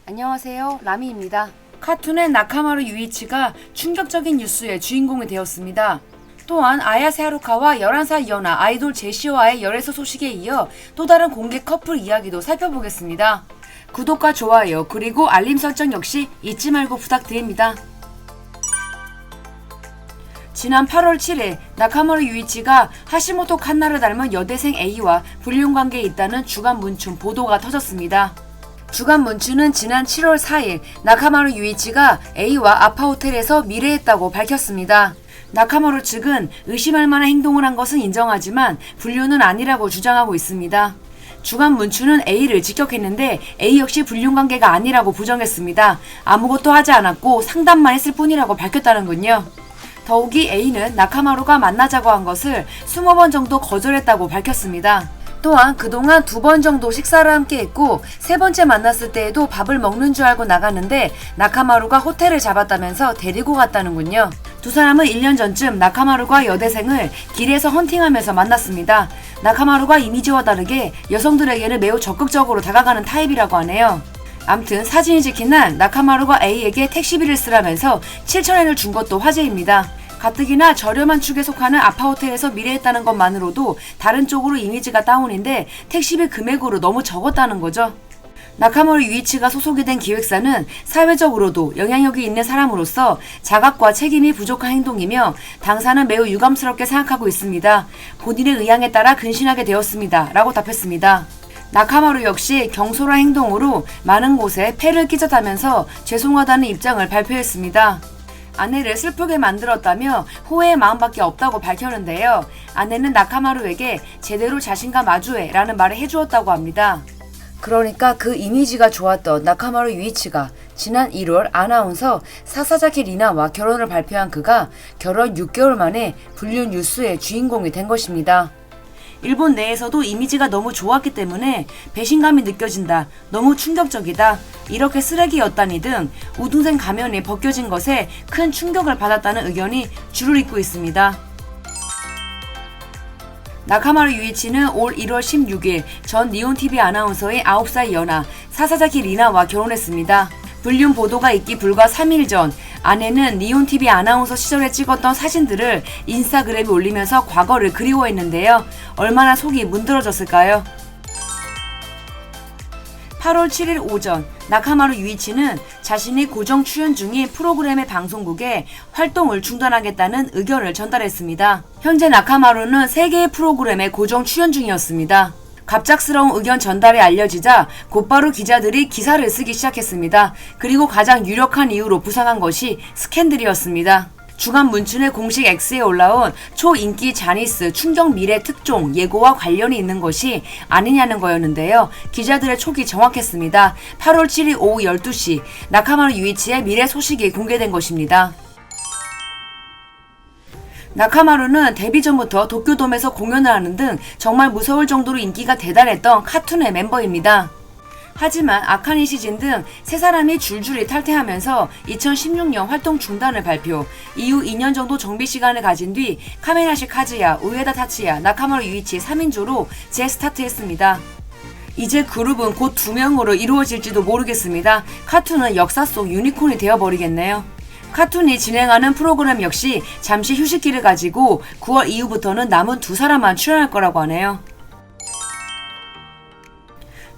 안녕하세요, 라미입니다. 카툰의 나카마루 유이치가 충격적인 뉴스의 주인공이 되었습니다. 또한 아야세 하루카와 11살 연하 아이돌 제시와의 열애설 소식에 이어 또 다른 공개 커플 이야기도 살펴보겠습니다. 구독과 좋아요 그리고 알림 설정 역시 잊지 말고 부탁드립니다. 지난 8월 7일 나카마루 유이치가 하시모토 칸나를 닮은 여대생 A와 불륜관계에 있다는 주간 문춘 보도가 터졌습니다. 주간 문춘은 지난 7월 4일 나카마루 유이치가 A와 아파호텔에서 미래했다고 밝혔습니다. 나카마루 측은 의심할 만한 행동을 한 것은 인정하지만 불륜은 아니라고 주장하고 있습니다. 주간 문춘은 A를 직격했는데 A 역시 불륜관계가 아니라고 부정했습니다. 아무것도 하지 않았고 상담만 했을 뿐이라고 밝혔다는군요. 더욱이 A는 나카마루가 만나자고 한 것을 20번 정도 거절했다고 밝혔습니다. 또한 그동안 2번 정도 식사를 함께 했고 3번째 만났을 때에도 밥을 먹는 줄 알고 나갔는데 나카마루가 호텔을 잡았다면서 데리고 갔다는군요. 두 사람은 1년 전쯤 나카마루가 여대생을 길에서 헌팅하면서 만났습니다. 나카마루가 이미지와 다르게 여성들에게는 매우 적극적으로 다가가는 타입이라고 하네요. 암튼 사진이 찍힌 날 나카마루가 A에게 택시비를 쓰라면서 7,000엔을 준 것도 화제입니다. 가뜩이나 저렴한 축에 속하는 아파호텔에서 미래했다는 것만으로도 다른 쪽으로 이미지가 다운인데 택시비 금액으로 너무 적었다는 거죠. 나카마루 유이치가 소속이 된 기획사는 사회적으로도 영향력이 있는 사람으로서 자각과 책임이 부족한 행동이며 당사는 매우 유감스럽게 생각하고 있습니다. 본인의 의향에 따라 근신하게 되었습니다. 라고 답했습니다. 나카마루 역시 경솔한 행동으로 많은 곳에 폐를 끼쳤다면서 죄송하다는 입장을 발표했습니다. 아내를 슬프게 만들었다며 후회의 마음밖에 없다고 밝혔는데요. 아내는 나카마루에게 제대로 자신과 마주해 라는 말을 해주었다고 합니다. 그러니까 그 이미지가 좋았던 나카마루 유이치가 지난 1월 아나운서 사사자키 리나와 결혼을 발표한 그가 결혼 6개월 만에 불륜 뉴스의 주인공이 된 것입니다. 일본 내에서도 이미지가 너무 좋았기 때문에 배신감이 느껴진다. 너무 충격적이다. 이렇게 쓰레기였다니 등 우등생 가면이 벗겨진 것에 큰 충격을 받았다는 의견이 줄을 잇고 있습니다. 나카마루 유이치는 올 1월 16일 전 니온TV 아나운서의 9살 연하 사사자키 리나와 결혼했습니다. 불륜 보도가 있기 불과 3일 전 아내는 니온TV 아나운서 시절에 찍었던 사진들을 인스타그램에 올리면서 과거를 그리워했는데요. 얼마나 속이 문드러졌을까요? 8월 7일 오전 나카마루 유이치는 자신이 고정 출연 중인 프로그램의 방송국에 활동을 중단하겠다는 의견을 전달했습니다. 현재 나카마루는 3개의 프로그램에 고정 출연 중이었습니다. 갑작스러운 의견 전달이 알려지자 곧바로 기자들이 기사를 쓰기 시작했습니다. 그리고 가장 유력한 이유로 부상한 것이 스캔들이었습니다. 주간 문춘의 공식 X에 올라온 초인기 자니스 충격 미래 특종 예고와 관련이 있는 것이 아니냐는 거였는데요. 기자들의 촉이 정확했습니다. 8월 7일 오후 12시 나카마루 유이치의 미래 소식이 공개된 것입니다. 나카마루는 데뷔 전부터 도쿄돔에서 공연을 하는 등 정말 무서울 정도로 인기가 대단했던 카툰의 멤버입니다. 하지만 아카니 시즌 등 세 사람이 줄줄이 탈퇴하면서 2016년 활동 중단을 발표, 이후 2년 정도 정비 시간을 가진 뒤 카메나시 카즈야, 우에다 타치야, 나카마루 유이치 3인조로 재스타트했습니다. 이제 그룹은 곧 2명으로 이루어질지도 모르겠습니다. 카툰은 역사 속 유니콘이 되어버리겠네요. 카툰이 진행하는 프로그램 역시 잠시 휴식기를 가지고 9월 이후부터는 남은 2사람만 출연할 거라고 하네요.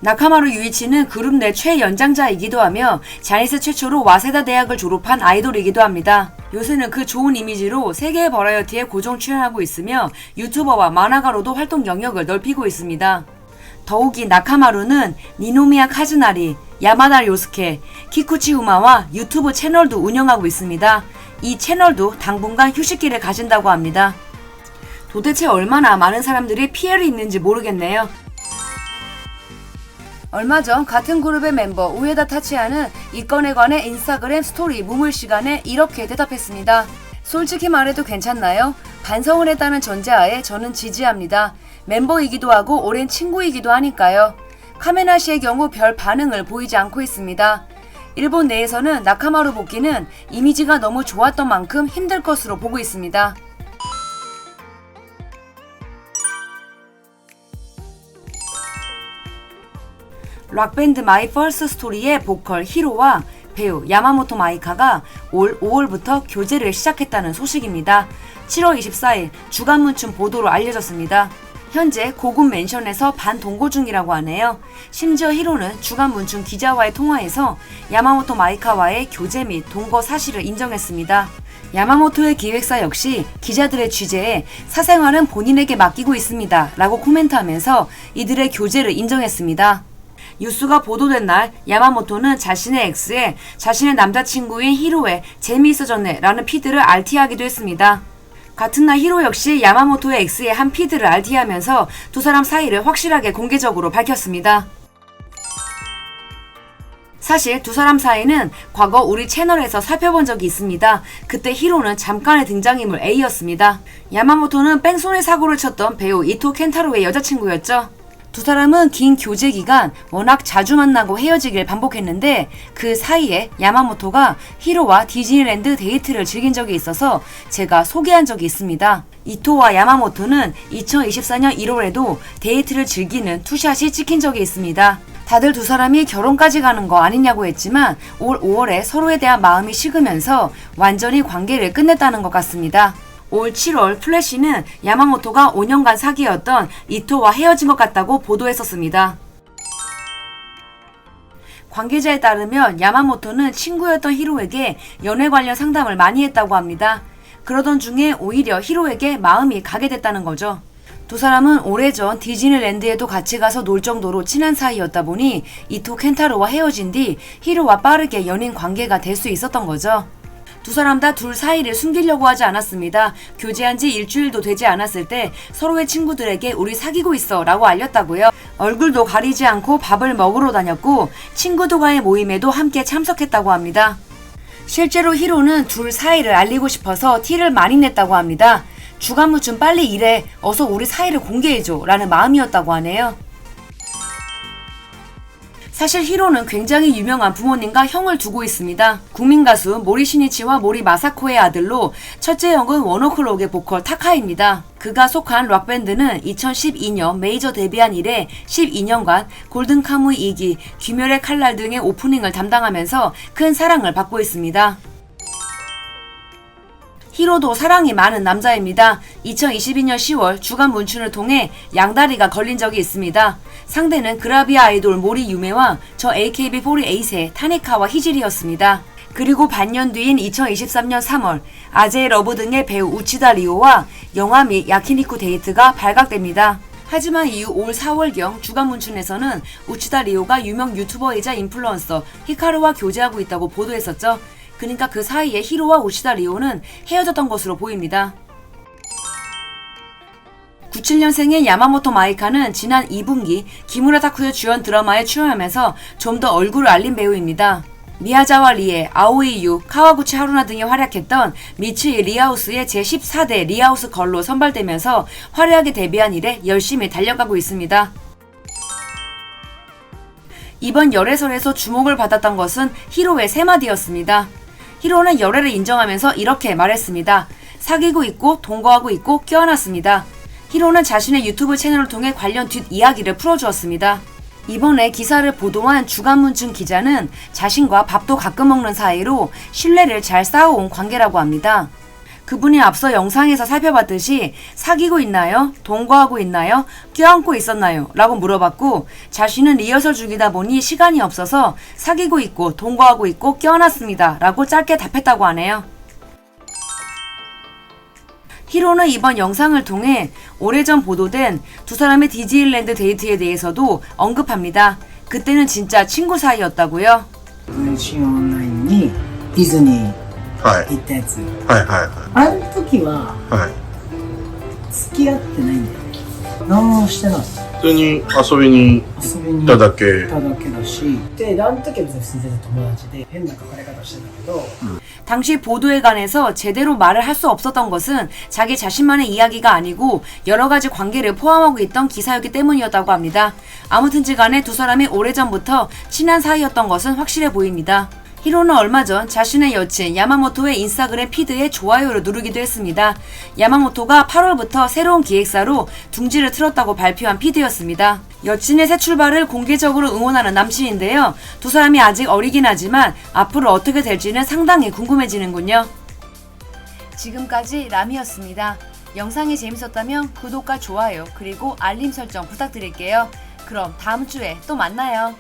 나카마루 유이치는 그룹 내 최연장자이기도 하며 자니스 최초로 와세다 대학을 졸업한 아이돌이기도 합니다. 요새는 그 좋은 이미지로 세계의 버라이어티에 고정 출연하고 있으며 유튜버와 만화가로도 활동 영역을 넓히고 있습니다. 더욱이 나카마루는 니노미야 카즈나리, 야마다 요스케, 키쿠치 우마와 유튜브 채널도 운영하고 있습니다. 이 채널도 당분간 휴식기를 가진다고 합니다. 도대체 얼마나 많은 사람들이 피해를 입는지 모르겠네요. 얼마 전 같은 그룹의 멤버 우에다 타치야는 이 건에 관해 인스타그램 스토리 무물 시간에 이렇게 대답했습니다. 솔직히 말해도 괜찮나요? 반성을 했다는 전제하에 저는 지지합니다. 멤버이기도 하고 오랜 친구이기도 하니까요. 카메나 씨의 경우 별 반응을 보이지 않고 있습니다. 일본 내에서는 나카마루 복귀는 이미지가 너무 좋았던 만큼 힘들 것으로 보고 있습니다. 락밴드 마이 퍼스트 스토리의 보컬 히로와 배우 야마모토 마이카가 올 5월부터 교제를 시작했다는 소식입니다. 7월 24일 주간문춘 보도로 알려졌습니다. 현재 고급 맨션에서 반동거 중이라고 하네요. 심지어 히로는 주간문춘 기자와의 통화에서 야마모토 마이카와의 교제 및 동거 사실을 인정했습니다. 야마모토의 기획사 역시 기자들의 취재에 사생활은 본인에게 맡기고 있습니다 라고 코멘트하면서 이들의 교제를 인정했습니다. 뉴스가 보도된 날 야마모토는 자신의 X에 자신의 남자친구인 히로에 재미있어졌네 라는 피드를 RT하기도 했습니다. 같은 날 히로 역시 야마모토의 X에 한 피드를 RT하면서 두 사람 사이를 확실하게 공개적으로 밝혔습니다. 사실 두 사람 사이는 과거 우리 채널에서 살펴본 적이 있습니다. 그때 히로는 잠깐의 등장인물 A였습니다. 야마모토는 뺑소니 사고를 쳤던 배우 이토 켄타로의 여자친구였죠. 두 사람은 긴 교제 기간 워낙 자주 만나고 헤어지길 반복했는데 그 사이에 야마모토가 히로와 디즈니랜드 데이트를 즐긴 적이 있어서 제가 소개한 적이 있습니다. 이토와 야마모토는 2024년 1월에도 데이트를 즐기는 투샷이 찍힌 적이 있습니다. 다들 두 사람이 결혼까지 가는 거 아니냐고 했지만 올 5월에 서로에 대한 마음이 식으면서 완전히 관계를 끝냈다는 것 같습니다. 올 7월 플래시는 야마모토가 5년간 사귀었던 이토와 헤어진 것 같다고 보도했었습니다. 관계자에 따르면 야마모토는 친구였던 히로에게 연애 관련 상담을 많이 했다고 합니다. 그러던 중에 오히려 히로에게 마음이 가게 됐다는 거죠. 두 사람은 오래전 디즈니랜드에도 같이 가서 놀 정도로 친한 사이였다 보니 이토 켄타로와 헤어진 뒤 히로와 빠르게 연인 관계가 될 수 있었던 거죠. 두 사람 다 둘 사이를 숨기려고 하지 않았습니다. 교제한 지 일주일도 되지 않았을 때 서로의 친구들에게 우리 사귀고 있어 라고 알렸다고요. 얼굴도 가리지 않고 밥을 먹으러 다녔고 친구들과의 모임에도 함께 참석했다고 합니다. 실제로 히로는 둘 사이를 알리고 싶어서 티를 많이 냈다고 합니다. 주간무춘 빨리 일해. 어서 우리 사이를 공개해줘 라는 마음이었다고 하네요. 사실 히로는 굉장히 유명한 부모님과 형을 두고 있습니다. 국민 가수 모리 시니치와 모리 마사코의 아들로 첫째 형은 원오클록의 보컬 타카입니다. 그가 속한 락밴드는 2012년 메이저 데뷔한 이래 12년간 골든카무이 2기, 귀멸의 칼날 등의 오프닝을 담당하면서 큰 사랑을 받고 있습니다. 히로도 사랑이 많은 남자입니다. 2022년 10월 주간 문춘을 통해 양다리가 걸린 적이 있습니다. 상대는 그라비아 아이돌 모리 유메와 저 AKB48의 타니카와 히지리였습니다. 그리고 반년 뒤인 2023년 3월 아제의 러브 등의 배우 우치다 리오와 영화 및 야키니쿠 데이트가 발각됩니다. 하지만 이후 올 4월경 주간 문춘에서는 우치다 리오가 유명 유튜버이자 인플루언서 히카루와 교제하고 있다고 보도했었죠. 그러니까 그 사이에 히로와 우치다 리오는 헤어졌던 것으로 보입니다. 97년생의 야마모토 마이카는 지난 2분기 기무라 다쿠요 주연 드라마에 출연하면서 좀 더 얼굴을 알린 배우입니다. 미야자와 리에, 아오이유, 카와구치 하루나 등이 활약했던 미츠이 리하우스의 제14대 리하우스 걸로 선발되면서 화려하게 데뷔한 이래 열심히 달려가고 있습니다. 이번 열애설에서 주목을 받았던 것은 히로의 세 마디였습니다. 히로는 열애를 인정하면서 이렇게 말했습니다. 사귀고 있고 동거하고 있고 껴안았습니다. 히로는 자신의 유튜브 채널을 통해 관련 뒷이야기를 풀어주었습니다. 이번에 기사를 보도한 주간문춘 기자는 자신과 밥도 가끔 먹는 사이로 신뢰를 잘 쌓아온 관계라고 합니다. 그분이 앞서 영상에서 살펴봤듯이 사귀고 있나요? 동거하고 있나요? 껴안고 있었나요? 라고 물어봤고 자신은 리허설 중이다 보니 시간이 없어서 사귀고 있고 동거하고 있고 껴안았습니다 라고 짧게 답했다고 하네요. 히로는 이번 영상을 통해 오래전 보도된 두 사람의 디즈니랜드 데이트에 대해서도 언급합니다. 그때는 진짜 친구 사이였다고요. 文春オンラインにディズニーはい行ったやつ、はいはいあの時ははい。付き合ってないんだよ。何もしてない。普通に遊びに遊びに行っただけ。行っただけだし、であの時は別に普通に全然友達で変な書かれ方してたけど、 당시 보도에 관해서 제대로 말을 할 수 없었던 것은 자기 자신만의 이야기가 아니고 여러 가지 관계를 포함하고 있던 기사였기 때문이었다고 합니다. 아무튼지 간에 두 사람이 오래전부터 친한 사이였던 것은 확실해 보입니다. 히로는 얼마 전 자신의 여친 야마모토의 인스타그램 피드에 좋아요를 누르기도 했습니다. 야마모토가 8월부터 새로운 기획사로 둥지를 틀었다고 발표한 피드였습니다. 여친의 새 출발을 공개적으로 응원하는 남친인데요. 두 사람이 아직 어리긴 하지만 앞으로 어떻게 될지는 상당히 궁금해지는군요. 지금까지 라미였습니다. 영상이 재밌었다면 구독과 좋아요 그리고 알림 설정 부탁드릴게요. 그럼 다음 주에 또 만나요.